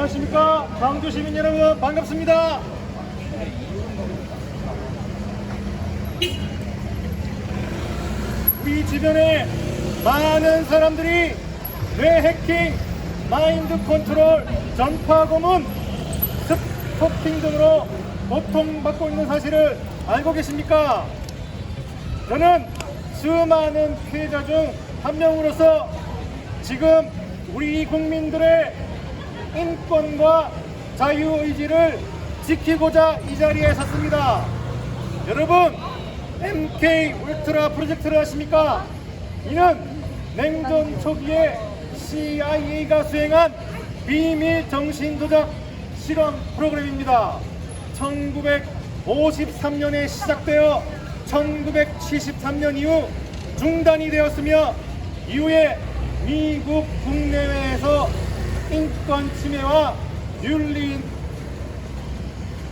안녕하십니까. 광주 시민 여러분, 반갑습니다. 우리 주변에 많은 사람들이 뇌 해킹, 마인드 컨트롤, 전파 고문, 스토킹 등으로 고통받고 있는 사실을 알고 계십니까? 저는 수많은 피해자 중 한 명으로서 지금 우리 국민들의 인권과 자유의지를 지키고자 이 자리에 섰습니다. 여러분, MK 울트라 프로젝트를 아십니까? 이는 냉전 초기에 CIA가 수행한 비밀 정신조작 실험 프로그램입니다. 1953년에 시작되어 1973년 이후 중단이 되었으며 이후에 미국 국내외에서 인권 침해와 윤리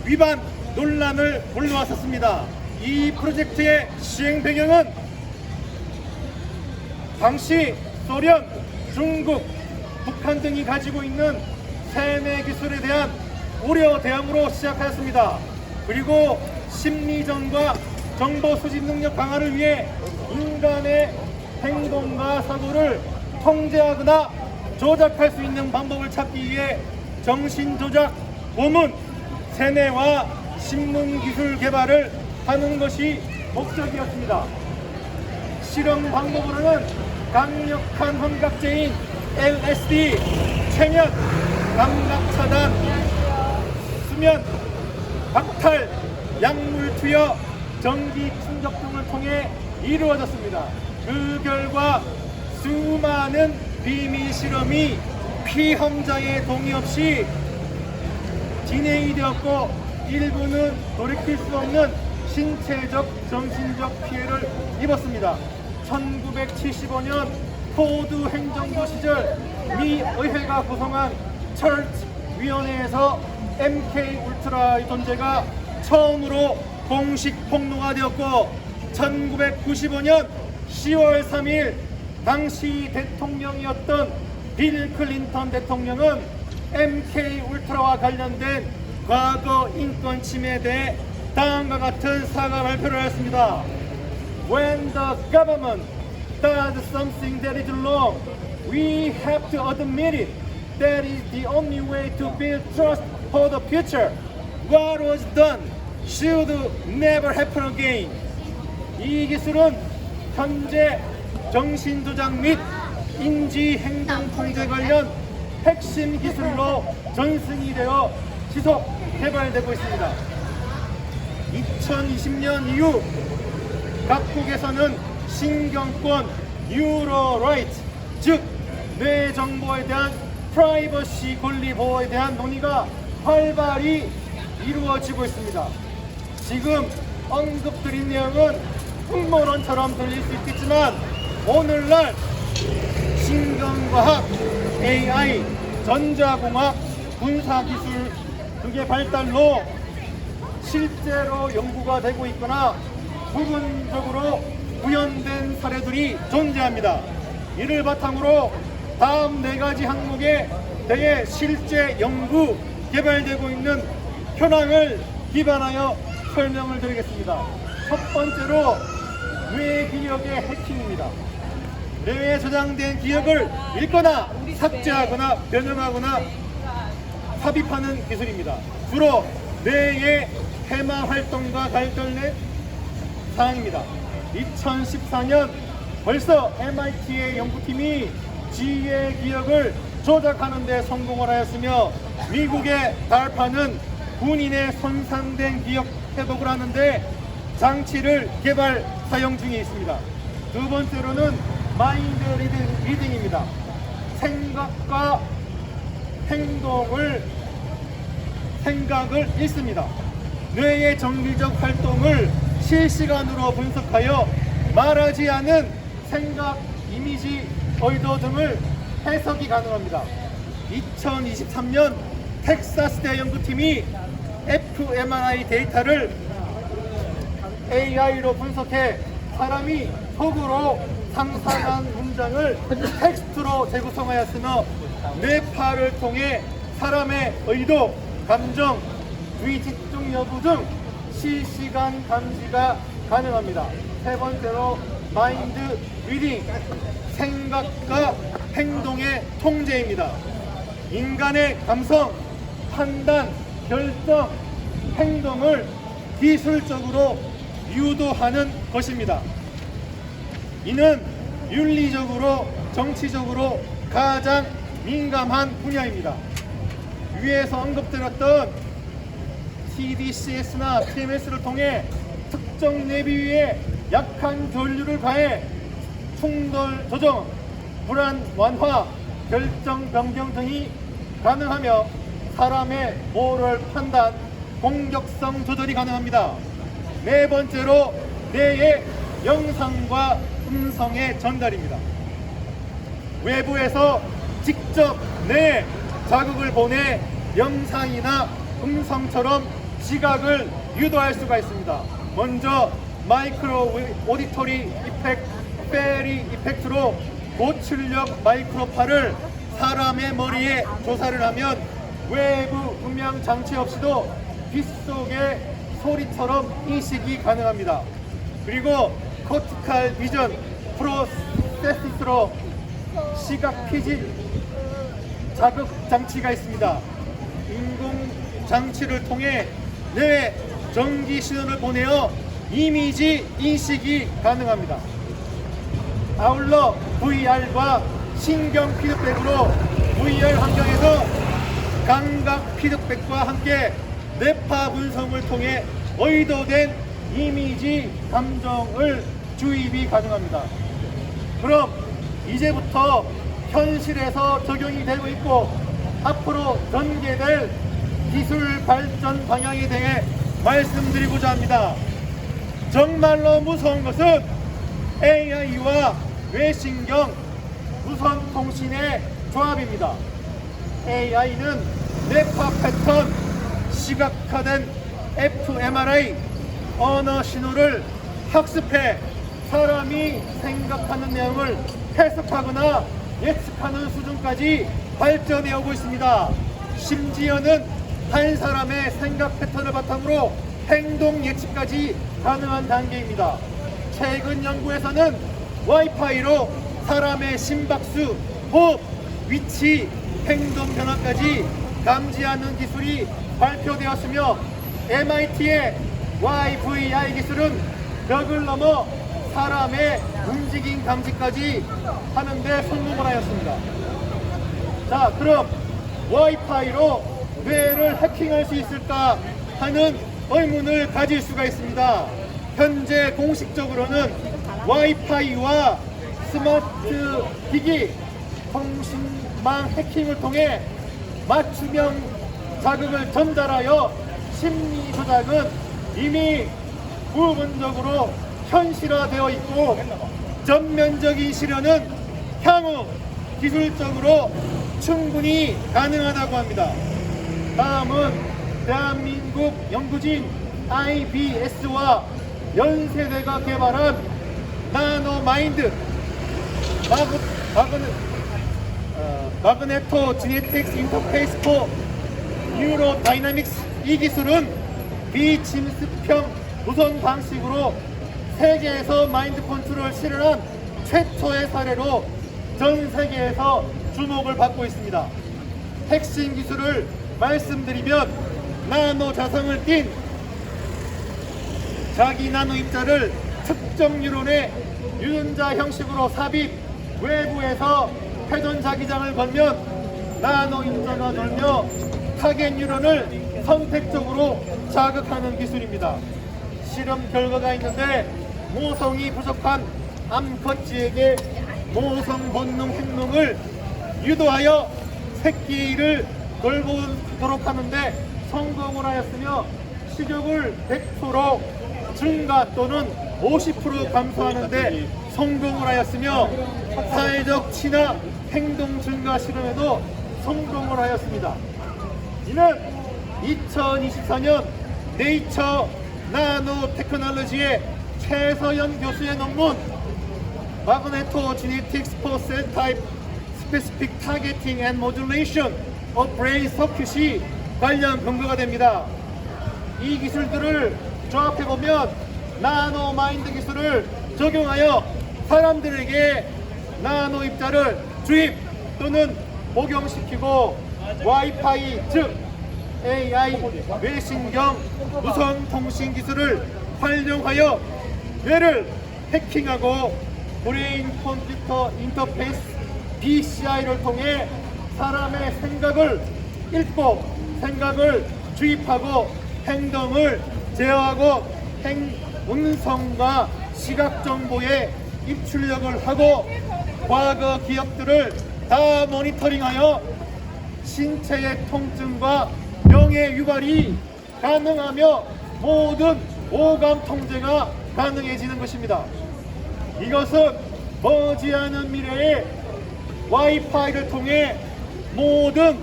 위반 논란을 불러왔었습니다. 이 프로젝트의 시행 배경은 당시 소련, 중국, 북한 등이 가지고 있는 세뇌 기술에 대한 우려 대응으로 시작하였습니다. 그리고 심리전과 정보 수집 능력 강화를 위해 인간의 행동과 사고를 통제하거나 조작할 수 있는 방법을 찾기 위해 정신조작, 고문, 세뇌와 신문기술 개발을 하는 것이 목적이었습니다. 실험 방법으로는 강력한 환각제인 LSD, 최면, 감각차단, 수면, 박탈, 약물 투여, 전기 충격 등을 통해 이루어졌습니다. 그 결과 수많은 비밀 실험이 피험자의 동의 없이 진행이 되었고 일부는 돌이킬 수 없는 신체적, 정신적 피해를 입었습니다. 1975년 포드 행정부 시절 미 의회가 구성한 철치 위원회에서 MK 울트라의 존재가 처음으로 공식 폭로가 되었고 1995년 10월 3일 당시 대통령이었던 빌 클린턴 대통령은 MK 울트라와 관련된 과거 인권 침해에 대해 다음과 같은 사과 발표를 하였습니다. When the government does something that is wrong, we have to admit it. That is the only way to build trust for the future. What was done should never happen again. 이 기술은 현재 정신조작 및 인지행동통제 관련 핵심 기술로 전승이 되어 지속 개발되고 있습니다. 2020년 이후 각국에서는 신경권, 뉴로라이트, 즉 뇌 정보에 대한 프라이버시 권리 보호에 대한 논의가 활발히 이루어지고 있습니다. 지금 언급드린 내용은 풍모론처럼 들릴 수 있겠지만 오늘날 신경과학, AI, 전자공학, 군사기술 등의 발달로 실제로 연구가 되고 있거나 부분적으로 구현된 사례들이 존재합니다. 이를 바탕으로 다음 4가지 항목에 대해 실제 연구, 개발되고 있는 현황을 기반하여 설명을 드리겠습니다. 첫 번째로 뇌 기억의 해킹입니다. 뇌에 저장된 기억을 읽거나 삭제하거나 변형하거나 삽입하는 기술입니다. 주로 뇌의 해마 활동과 관련된 사항입니다. 2014년 벌써 MIT의 연구팀이 쥐의 기억을 조작하는 데 성공을 하였으며 미국의 DARPA는 군인의 손상된 기억 회복을 하는데 장치를 개발 사용 중에 있습니다. 두 번째로는 마인드 리딩입니다. 생각과 생각을 읽습니다. 뇌의 정기적 활동을 실시간으로 분석하여 말하지 않은 생각, 이미지, 의도 등을 해석이 가능합니다. 2023년 텍사스대 연구팀이 fMRI 데이터를 AI로 분석해 사람이 속으로 상상한 문장을 텍스트로 재구성하였으며 뇌파를 통해 사람의 의도, 감정, 위집중 여부 등 실시간 감지가 가능합니다. 세 번째로 마인드 리딩, 생각과 행동의 통제입니다. 인간의 감성, 판단, 결정, 행동을 기술적으로 유도하는 것입니다. 이는 윤리적으로, 정치적으로 가장 민감한 분야입니다. 위에서 언급드렸던 TDCS나 TMS를 통해 특정 내비 위에 약한 전류를 가해 충돌 조정, 불안 완화, 결정 변경 등이 가능하며 사람의 모럴 판단, 공격성 조절이 가능합니다. 네 번째로 뇌의 영상과 음성의 전달입니다. 외부에서 직접 뇌에 자극을 보내 영상이나 음성처럼 시각을 유도할 수가 있습니다. 먼저 마이크로 오디토리 이펙트, 페리 이펙트로 고출력 마이크로파를 사람의 머리에 조사를 하면 외부 음향 장치 없이도 귓속의 소리처럼 인식이 가능합니다. 그리고 코티칼 비전 프로세시스로 시각 피지 자극 장치가 있습니다. 인공 장치를 통해 뇌에 전기 신호를 보내어 이미지 인식이 가능합니다. 아울러 VR과 신경 피드백으로 VR 환경에서 감각 피드백과 함께 뇌파 분석을 통해 의도된 이미지 감정을 주입이 가능합니다. 그럼 이제부터 현실에서 적용이 되고 있고 앞으로 전개될 기술 발전 방향에 대해 말씀드리고자 합니다. 정말로 무서운 것은 AI와 뇌신경, 무선통신의 조합입니다. AI는 뇌파 패턴, 시각화된 fMRI, 언어 신호를 학습해 사람이 생각하는 내용을 해석하거나 예측하는 수준까지 발전해 오고 있습니다. 심지어는 한 사람의 생각 패턴을 바탕으로 행동 예측까지 가능한 단계입니다. 최근 연구에서는 와이파이로 사람의 심박수, 호흡, 위치, 행동 변화까지 감지하는 기술이 발표되었으며 MIT의 YVI 기술은 벽을 넘어 사람의 움직임 감지까지 하는데 성공을 하였습니다. 자, 그럼 와이파이로 뇌를 해킹할 수 있을까 하는 의문을 가질 수가 있습니다. 현재 공식적으로는 와이파이와 스마트 기기, 통신망 해킹을 통해 맞춤형 자극을 전달하여 심리 조작은 이미 부분적으로 현실화되어 있고 전면적인 실현은 향후 기술적으로 충분히 가능하다고 합니다. 다음은 대한민국 연구진 IBS와 연세대가 개발한 나노마인드 마그네토 지네틱스 인터페이스 포 뉴로 다이나믹스. 이 기술은 비침습형 무선 방식으로 세계에서 마인드 컨트롤을 실현한 최초의 사례로 전 세계에서 주목을 받고 있습니다. 핵심 기술을 말씀드리면 나노 자성을 띤 자기 나노 입자를 특정 뉴런의 유전자 형식으로 삽입, 외부에서 회전 자기장을 걸면 나노 입자가 돌며 타겟 뉴런을 선택적으로 자극하는 기술입니다. 실험 결과가 있는데 모성이 부족한 암컷쥐에게 모성 본능 행동을 유도하여 새끼를 돌보도록 하는데 성공을 하였으며 식욕을 100% 증가 또는 50% 감소하는데 성공을 하였으며 사회적 친화 행동 증가 실험에도 성공을 하였습니다. 이는 2024년 네이처 나노 테크놀로지의 최서연 교수의 논문 마그네토 지네틱스 포 셀 타입 스페시픽 타겟팅 앤 모듈레이션 브레인 서큐시 관련 근거가 됩니다. 이 기술들을 조합해보면 나노 마인드 기술을 적용하여 사람들에게 나노 입자를 주입 또는 복용시키고 와이파이 즉 AI 외신경 무선 통신 기술을 활용하여 뇌를 해킹하고 브레인 컴퓨터 인터페이스 BCI를 통해 사람의 생각을 읽고 생각을 주입하고 행동을 제어하고 음성과 시각 정보에 입출력을 하고 과거 기억들을 다 모니터링하여 신체의 통증과 명예 유발이 가능하며 모든 오감 통제가 가능해지는 것입니다. 이것은 머지않은 미래에 와이파이를 통해 모든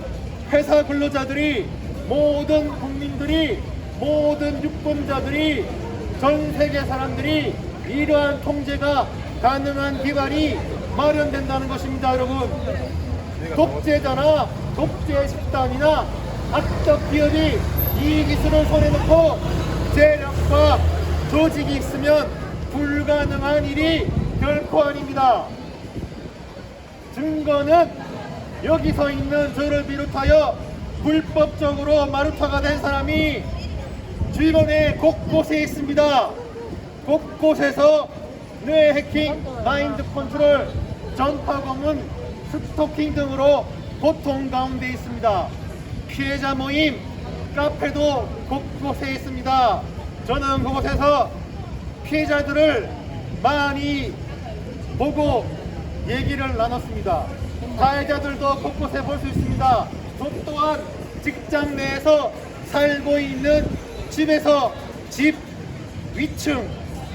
회사 근로자들이 모든 국민들이 모든 유권자들이 전 세계 사람들이 이러한 통제가 가능한 기반이 마련된다는 것입니다. 여러분, 독재자나 독재 집단이나 악덕 기업이 이 기술을 손에 놓고 재력과 조직이 있으면 불가능한 일이 결코 아닙니다. 증거는 여기서 있는 저를 비롯하여 불법적으로 마루타가 된 사람이 주변에 곳곳에 있습니다. 곳곳에서 뇌 해킹, 마인드 컨트롤, 전파 검문, 스토킹 등으로 고통 가운데 있습니다. 피해자 모임, 카페도 곳곳에 있습니다. 저는 그곳에서 피해자들을 많이 보고 얘기를 나눴습니다. 가해자들도 곳곳에 볼 수 있습니다. 저 또한 직장 내에서 살고 있는 집에서 집 위층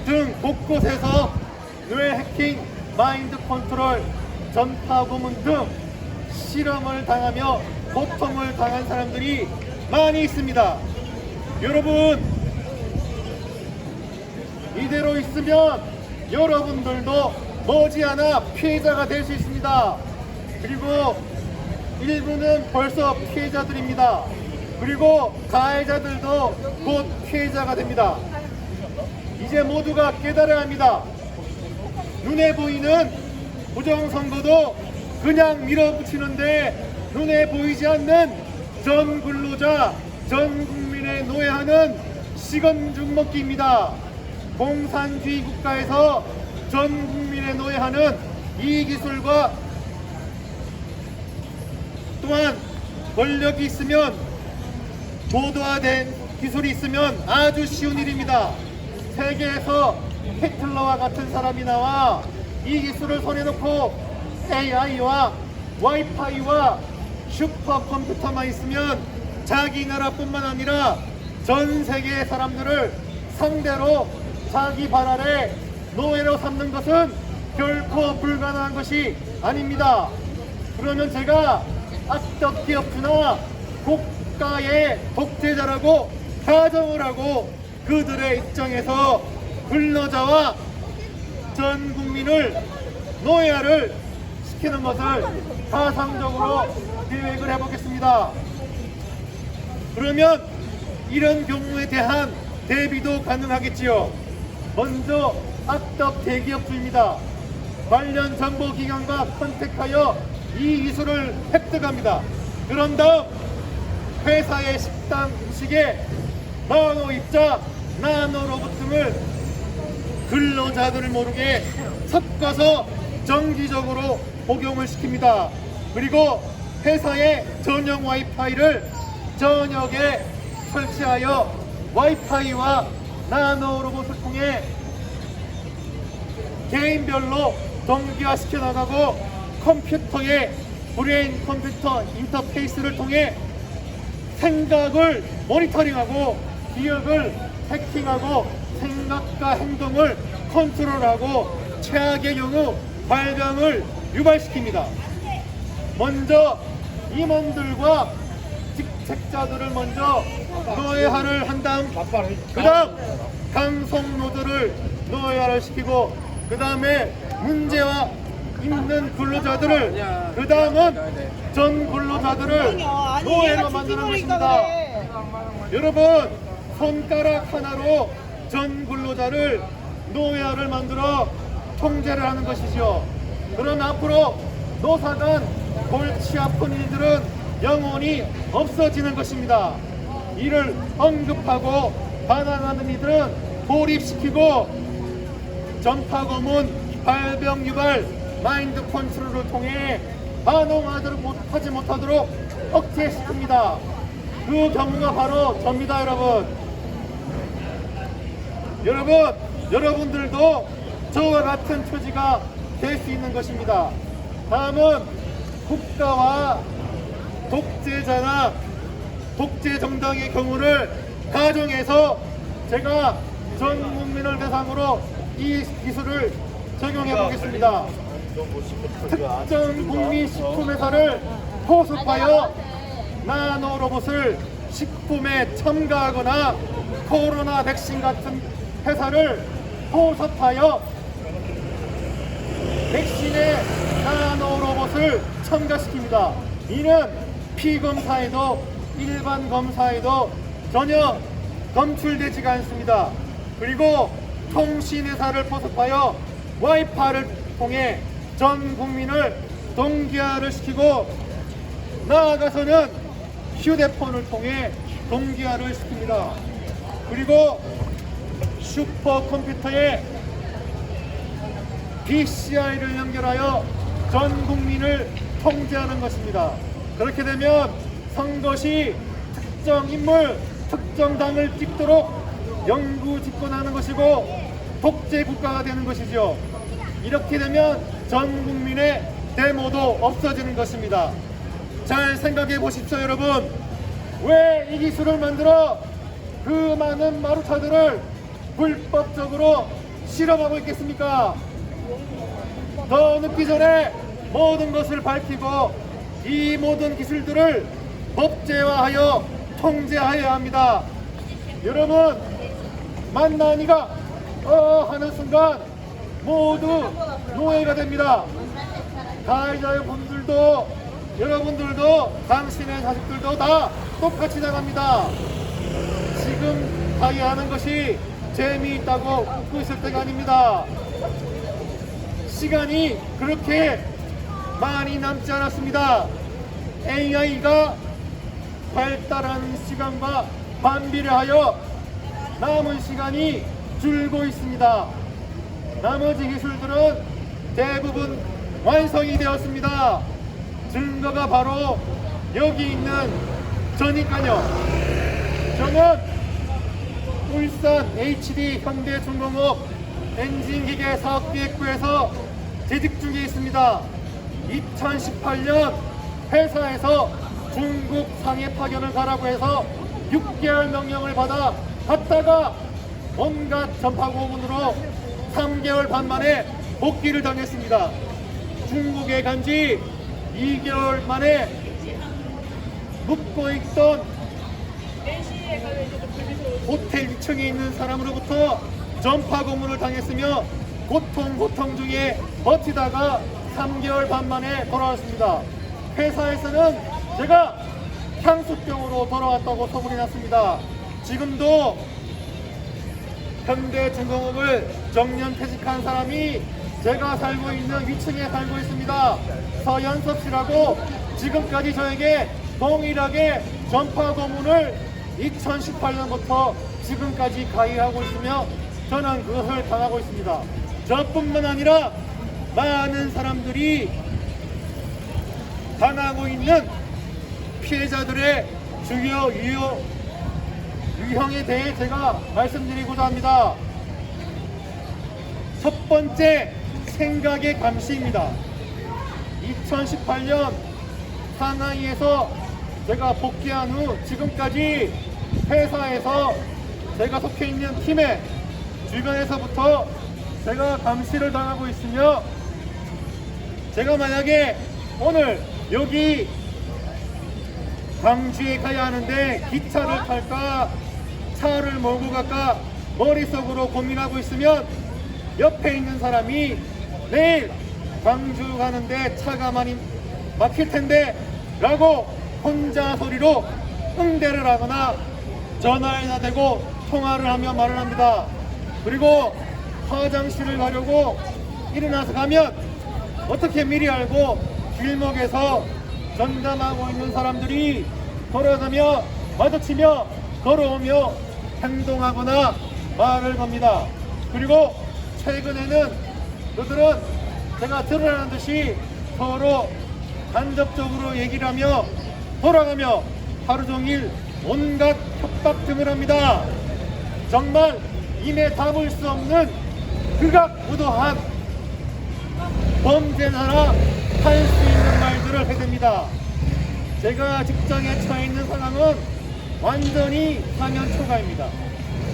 등 곳곳에서 뇌 해킹, 마인드 컨트롤, 전파 고문 등 실험을 당하며 고통을 당한 사람들이 많이 있습니다. 여러분, 이대로 있으면 여러분들도 머지않아 피해자가 될 수 있습니다. 그리고 일부는 벌써 피해자들입니다. 그리고 가해자들도 곧 피해자가 됩니다. 이제 모두가 깨달아야 합니다. 눈에 보이는 부정선거도 그냥 밀어붙이는데 눈에 보이지 않는 전 근로자, 전 국민의 노예하는 식은 죽 먹기입니다. 공산주의 국가에서 전 국민의 노예하는 이 기술과 또한 권력이 있으면 고도화된 기술이 있으면 아주 쉬운 일입니다. 세계에서 히틀러와 같은 사람이 나와 이 기술을 손에 놓고 AI와 와이파이와 슈퍼컴퓨터만 있으면 자기 나라뿐만 아니라 전 세계의 사람들을 상대로 자기 발 아래 노예로 삼는 것은 결코 불가능한 것이 아닙니다. 그러면 제가 악덕 기업주나 국가의 독재자라고 가정을 하고 그들의 입장에서 근로자와 전 국민을 노예화를 시키는 것을 가상적으로 계획을 해보겠습니다. 그러면 이런 경우에 대한 대비도 가능하겠지요. 먼저 악덕 대기업주입니다. 관련 정보기관과 컨택하여 이 기술을 획득합니다. 그런 다음 회사의 식당 음식에 나노 입자, 나노 로봇 등을 근로자들을 모르게 섞어서 정기적으로 복용을 시킵니다. 그리고 회사의 전용 와이파이를 전역에 설치하여 와이파이와 나노 로봇을 통해 개인별로 동기화시켜 나가고 컴퓨터의 브레인 컴퓨터 인터페이스를 통해 생각을 모니터링하고 기억을 해킹하고 생각과 행동을 컨트롤하고 최악의 경우 발병을 유발시킵니다. 먼저 임원들과 직책자들을 먼저 노예화를 한 다음 그 다음 강성노조를 노예화를 시키고 그 다음에 문제와 있는 근로자들을, 그 다음은 전 근로자들을 노예로 만드는 것입니다. 여러분, 손가락 하나로 전 근로자를 노예를 만들어 통제를 하는 것이죠. 그럼 앞으로 노사간 골치 아픈 일들은 영원히 없어지는 것입니다. 이를 언급하고 반항하는 이들은 고립시키고 전파 고문, 발병 유발, 마인드 컨트롤을 통해 반응하지 못하도록 억제시킵니다. 그 경우가 바로 접니다, 여러분. 여러분들도 저와 같은 처지가 될 수 있는 것입니다. 다음은 국가와 독재자나 독재 정당의 경우를 가정해서 제가 전 국민을 대상으로 이 기술을 적용해 보겠습니다. 특정 국민 식품회사를 포섭하여 나노 로봇을 식품에 첨가하거나 코로나 백신 같은 회사를 포섭하여 백신에 나노 로봇을 첨가시킵니다. 이는 피검사에도 일반 검사에도 전혀 검출되지가 않습니다. 그리고 통신회사를 포섭하여 와이파이를 통해 전 국민을 동기화를 시키고 나아가서는 휴대폰을 통해 동기화를 시킵니다. 그리고 슈퍼컴퓨터에 BCI를 연결하여 전 국민을 통제하는 것입니다. 그렇게 되면 선거 시 특정 인물, 특정 당을 찍도록 영구 집권하는 것이고 독재 국가가 되는 것이죠. 이렇게 되면 전 국민의 데모도 없어지는 것입니다. 잘 생각해 보십시오, 여러분. 왜 이 기술을 만들어 그 많은 마루타들을 불법적으로 실험하고 있겠습니까? 더 늦기 전에 모든 것을 밝히고 이 모든 기술들을 법제화하여 통제하여야 합니다. 여러분, 만나니가 하는 순간 모두 노예가 됩니다. 가해자분들도 여러분들도 당신의 자식들도 다 똑같이 나갑니다. 지금 가해하는 것이 재미있다고 웃고 있을 때가 아닙니다. 시간이 그렇게 많이 남지 않았습니다. AI가 발달하는 시간과 반비례하여 남은 시간이 줄고 있습니다. 나머지 기술들은 대부분 완성이 되었습니다. 증거가 바로 여기 있는 저니까요. 저는 울산 HD 현대중공업 엔진기계 사업기획부에서 재직 중에 있습니다. 2018년 회사에서 중국 상해 파견을 가라고 해서 6개월 명령을 받아 갔다가 온갖 전파고문으로 3개월 반 만에 복귀를 당했습니다. 중국에 간지 2개월 만에 묵고 있던 호텔 2층에 있는 사람으로부터 전파 고문을 당했으며 고통 중에 버티다가 3개월 반 만에 돌아왔습니다. 회사에서는 제가 향수병으로 돌아왔다고 소문이 났습니다. 지금도 현대중공업을 정년퇴직한 사람이 제가 살고 있는 위층에 살고 있습니다. 서연섭 씨라고 지금까지 저에게 동일하게 전파 고문을 2018년부터 지금까지 가해하고 있으며 저는 그것을 당하고 있습니다. 저뿐만 아니라 많은 사람들이 당하고 있는 피해자들의 주요 유형에 대해 제가 말씀드리고자 합니다. 첫 번째, 생각의 감시입니다. 2018년 상하이에서 제가 복귀한 후 지금까지 회사에서 제가 속해 있는 팀의 주변에서부터 제가 감시를 당하고 있으며, 제가 만약에 오늘 여기 광주에 가야 하는데 기차를 탈까 차를 몰고 갈까 머릿속으로 고민하고 있으면 옆에 있는 사람이 내일 광주 가는데 차가 많이 막힐 텐데 라고 혼자 소리로 응대를 하거나 전화에다 대고 통화를 하며 말을 합니다. 그리고 화장실을 가려고 일어나서 가면 어떻게 미리 알고 길목에서 전담하고 있는 사람들이 걸어가며 마주치며 걸어오며 행동하거나 말을 겁니다. 그리고 최근에는 그들은 제가 드러나는 듯이 서로 간접적으로 얘기를 하며 돌아가며 하루 종일 온갖 협박 등을 합니다. 정말 입에 담을 수 없는 극악무도한 범죄자라 할 수 있는 말들을 해댑니다. 제가 직장에 처해 있는 상황은 완전히 사면 초과입니다.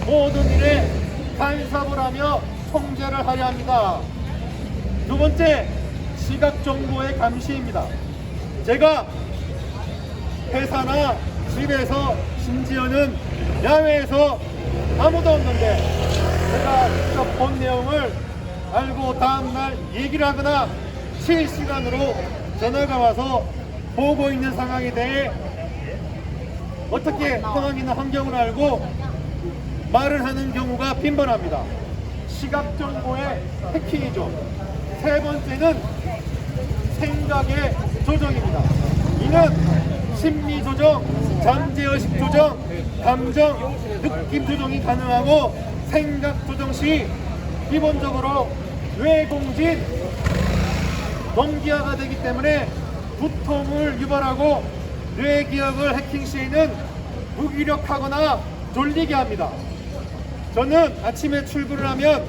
모든 일에 간섭을 하며 통제를 하려 합니다. 두 번째, 시각 정보의 감시입니다. 제가 회사나 집에서 심지어는 야외에서 아무도 없는데 제가 직접 본 내용을 알고 다음날 얘기를 하거나 실시간으로 전화가 와서 보고 있는 상황에 대해 어떻게 상황이나 환경을 알고 말을 하는 경우가 빈번합니다. 시각 정보의 해킹이죠. 세 번째는 생각의 조정입니다. 이는 심리 조정, 잠재의식 조정, 감정, 느낌 조정이 가능하고 생각 조정 시 기본적으로 뇌공진, 동기화가 되기 때문에 두통을 유발하고 뇌기억을 해킹 시에는 무기력하거나 졸리게 합니다. 저는 아침에 출근을 하면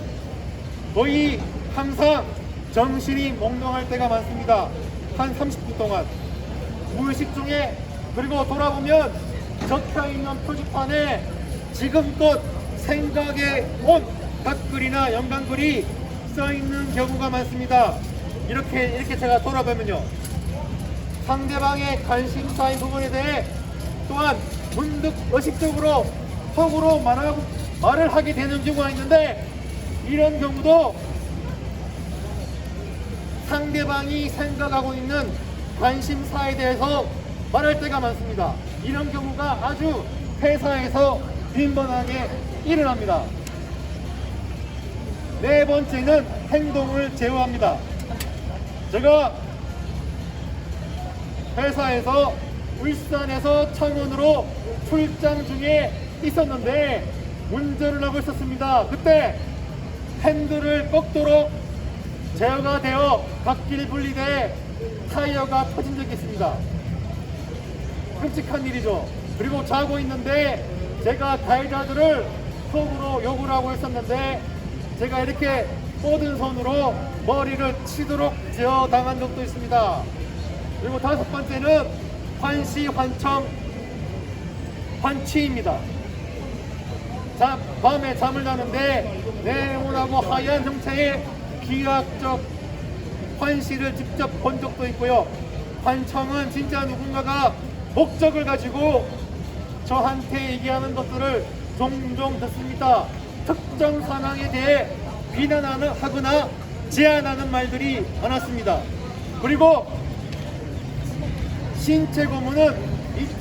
거의 항상 정신이 몽롱할 때가 많습니다. 한 30분 동안 무의식 중에, 그리고 돌아보면 적혀있는 표지판에 지금껏 생각에 온 답글이나 연관글이 써있는 경우가 많습니다. 이렇게 제가 돌아보면요, 상대방의 관심사인 부분에 대해 또한 문득 의식적으로 속으로 말을 하게 되는 경우가 있는데, 이런 경우도 상대방이 생각하고 있는 관심사에 대해서 말할 때가 많습니다. 이런 경우가 아주 회사에서 빈번하게 일어납니다. 네 번째는 행동을 제어합니다. 제가 회사에서 울산에서 창원으로 출장 중에 있었는데 운전을 하고 있었습니다. 그때 핸들을 꺾도록 제어가 되어 갓길이 분리돼 타이어가 터진 적이 있습니다. 끔찍한 일이죠. 그리고 자고 있는데 제가 가해자들을 속으로 욕을 하고 있었는데 제가 이렇게 뻗은 손으로 머리를 치도록 제어당한 적도 있습니다. 그리고 다섯 번째는 환시, 환청, 환취입니다. 밤에 잠을 자는데 네모나고 하얀 형태의 기하학적 환시를 직접 본 적도 있고요. 환청은 진짜 누군가가 목적을 가지고 저한테 얘기하는 것들을 종종 듣습니다. 특정 상황에 대해 비난하거나 제안하는 말들이 많았습니다. 그리고 신체 고문은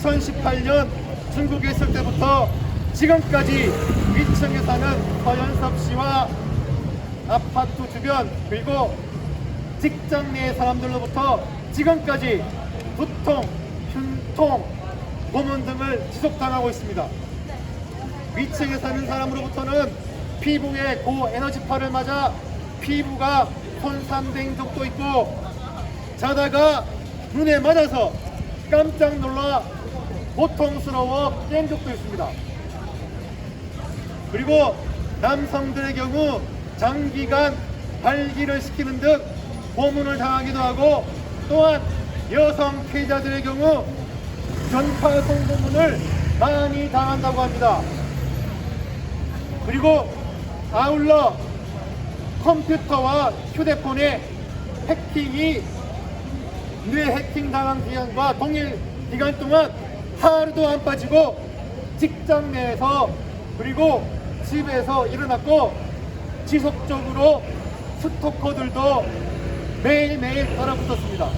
2018년 중국에 있을 때부터 지금까지 위층에 사는 서연섭 씨와 아파트 주변 그리고 직장 내 사람들로부터 지금까지 두통, 흉통, 고문 등을 지속당하고 있습니다. 위층에 사는 사람으로부터는 피부에 고에너지파를 맞아 피부가 손상된 적도 있고, 자다가 눈에 맞아서 깜짝 놀라 고통스러워 깬 적도 있습니다. 그리고 남성들의 경우 장기간 발기를 시키는 등 고문을 당하기도 하고, 또한 여성 피해자들의 경우 전파성 고문을 많이 당한다고 합니다. 그리고 아울러 컴퓨터와 휴대폰에 해킹이 뇌 해킹 당한 기간과 동일 기간 동안 하루도 안 빠지고 직장 내에서 그리고 집에서 일어났고, 지속적으로 스토커들도 매일매일 달아붙었습니다.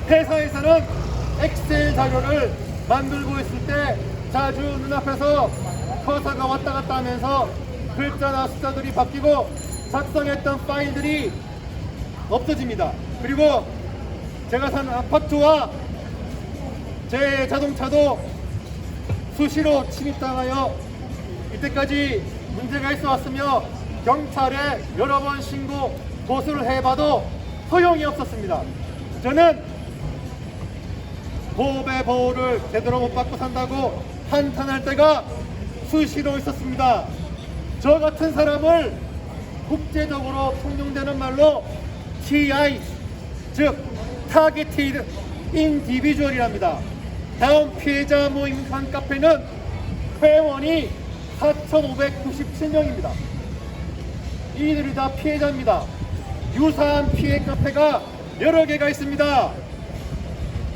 회사에서는 엑셀 자료를 만들고 있을 때 자주 눈앞에서 커서가 왔다 갔다 하면서 글자나 숫자들이 바뀌고 작성했던 파일들이 없어집니다. 그리고 제가 사는 아파트와 제 자동차도 수시로 침입당하여 이때까지 문제가 있어 왔으며 경찰에 여러 번 신고 고소를 해봐도 소용이 없었습니다. 저는 보호배 보호를 제대로 못 받고 산다고 한탄할 때가 수시로 있었습니다. 저 같은 사람을 국제적으로 통용되는 말로 TI, 즉 Targeted Individual이랍니다. 다음 피해자 모임 한 카페는 회원이 4,597명입니다. 이들이 다 피해자입니다. 유사한 피해 카페가 여러 개가 있습니다.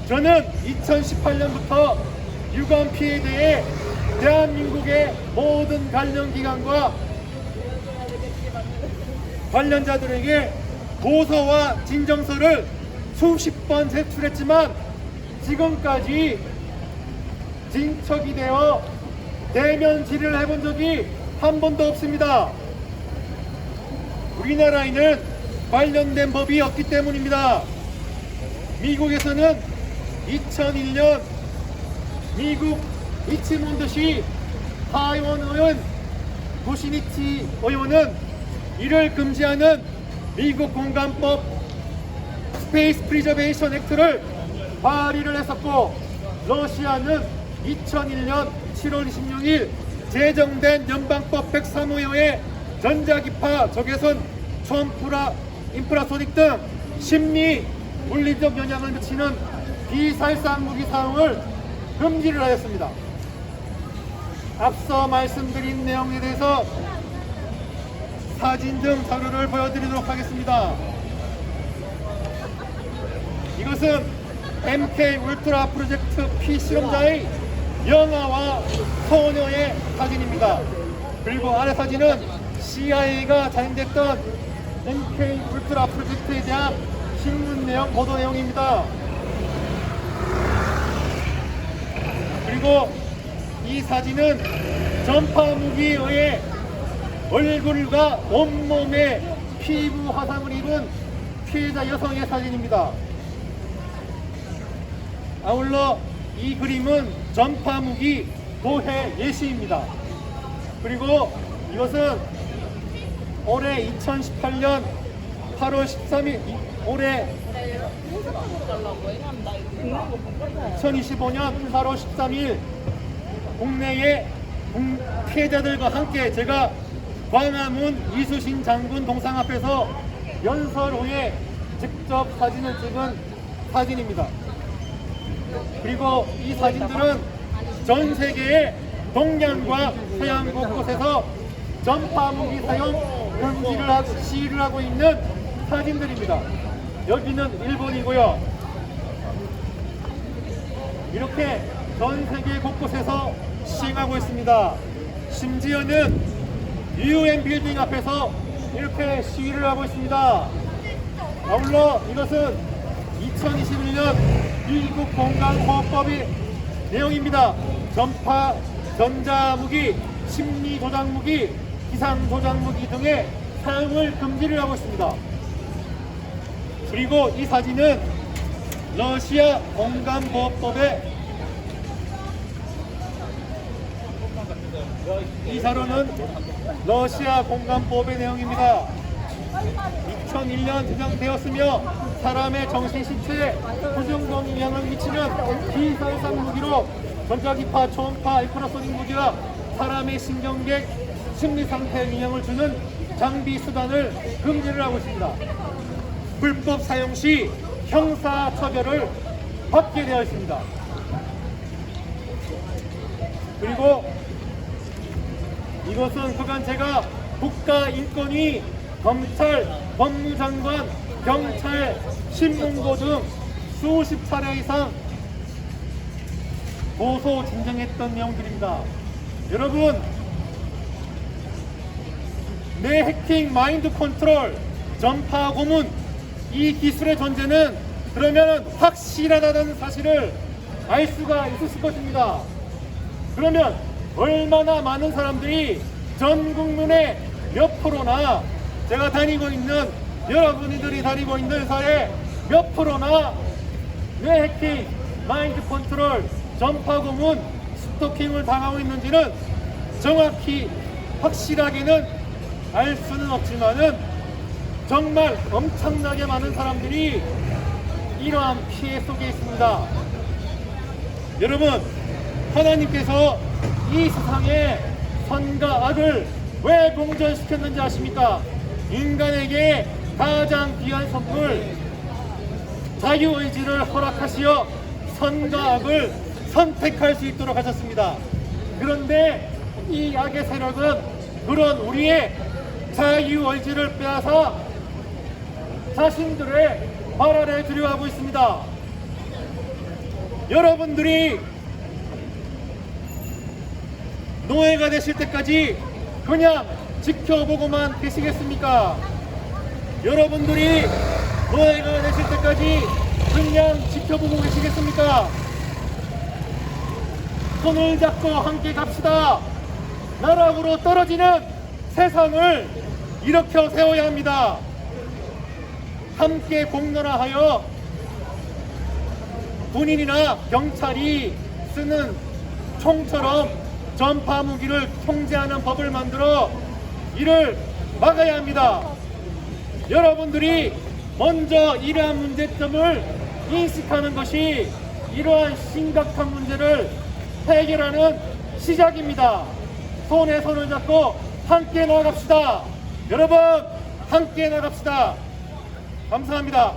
저는 2018년부터 유감 피해에 대해 대한민국의 모든 관련 기관과 관련자들에게 고소와 진정서를 수십 번 제출했지만 지금까지 진척이 되어 대면 질의를 해본 적이 한 번도 없습니다. 우리나라에는 관련된 법이 없기 때문입니다. 미국에서는 2001년 미국 리치몬드시 하원 의원 부시니치 의원은 이를 금지하는 미국 공관법 스페이스 프리저베이션 액트를 발의를 했었고, 러시아는 2001년 7월 26일 제정된 연방법 103호의 전자기파 적외선 초음파 인프라소닉 등 심리 물리적 영향을 미치는 비살상 무기 사용을 금지를 하였습니다. 앞서 말씀드린 내용에 대해서 사진 등 자료를 보여드리도록 하겠습니다. 이것은 MK 울트라 프로젝트 P 실험자의 영아와 소녀의 사진입니다. 그리고 아래 사진은 CIA가 자행됐던 MK 울트라 프로젝트에 대한 신문 내용, 보도 내용입니다. 그리고 이 사진은 전파 무기에 의해 얼굴과 온몸에 피부 화상을 입은 피해자 여성의 사진입니다. 아울러 이 그림은 전파 무기 도해 예시입니다. 그리고 이것은 올해 2018년 8월 13일, 올해 2025년 8월 13일 국내의 피해자들과 함께 제가 광화문 이수신 장군 동상 앞에서 연설 후에 직접 사진을 찍은 사진입니다. 그리고 이 사진들은 전 세계의 동양과 서양 곳곳에서 전파 무기 사용 금지를 시위를 하고 있는 사진들입니다. 여기는 일본이고요. 이렇게 전 세계 곳곳에서 시행하고 있습니다. 심지어는 UN 빌딩 앞에서 이렇게 시위를 하고 있습니다. 아울러 이것은 2021년 미국 공간보호법의 내용입니다. 전파, 전자무기, 심리 조작무기, 기상 조작무기 등의 사용을 금지를 하고 있습니다. 그리고 이 사진은 러시아 공간보호법의 이 자료는 러시아 공간보호법의 내용입니다. 2001년 제정되었으며 사람의 정신 신체에 부정적 영향을 미치는 비살상 무기로 전자기파, 초음파, 인프라소닉 무기가 사람의 신경계, 심리 상태에 영향을 주는 장비 수단을 금지를 하고 있습니다. 불법 사용 시 형사 처벌을 받게 되어 있습니다. 그리고 이것은 그간 제가 국가인권위, 검찰, 법무장관, 경찰, 신문고 등 수십 차례 이상 고소 진정했던 내용들입니다. 여러분, 내 해킹 마인드 컨트롤 전파 고문 이 기술의 존재는 그러면 확실하다는 사실을 알 수가 있으실 것입니다. 그러면 얼마나 많은 사람들이 전 국민의 몇 프로나 제가 다니고 있는 여러분들이 다니고 있는 회사의 몇 프로나 뇌 해킹, 마인드 컨트롤, 전파 고문, 스토킹을 당하고 있는지는 정확히 확실하게는 알 수는 없지만은 정말 엄청나게 많은 사람들이 이러한 피해 속에 있습니다. 여러분, 하나님께서 이 세상에 선과 악을 왜 공존시켰는지 아십니까? 인간에게 가장 귀한 선물 자유의지를 허락하시어 선과 악을 선택할 수 있도록 하셨습니다. 그런데 이 악의 세력은 그런 우리의 자유의지를 빼앗아 자신들의 발 아래 두려 하고 있습니다. 여러분들이 노예가 되실 때까지 그냥 지켜보고만 계시겠습니까? 여러분들이 노예가 되실 때까지 그냥 지켜보고 계시겠습니까? 손을 잡고 함께 갑시다. 나락으로 떨어지는 세상을 일으켜 세워야 합니다. 함께 공론화하여 군인이나 경찰이 쓰는 총처럼 전파 무기를 통제하는 법을 만들어 이를 막아야 합니다. 여러분들이 먼저 이러한 문제점을 인식하는 것이 이러한 심각한 문제를 해결하는 시작입니다. 손에 손을 잡고 함께 나아갑시다. 여러분, 함께 나갑시다. 감사합니다.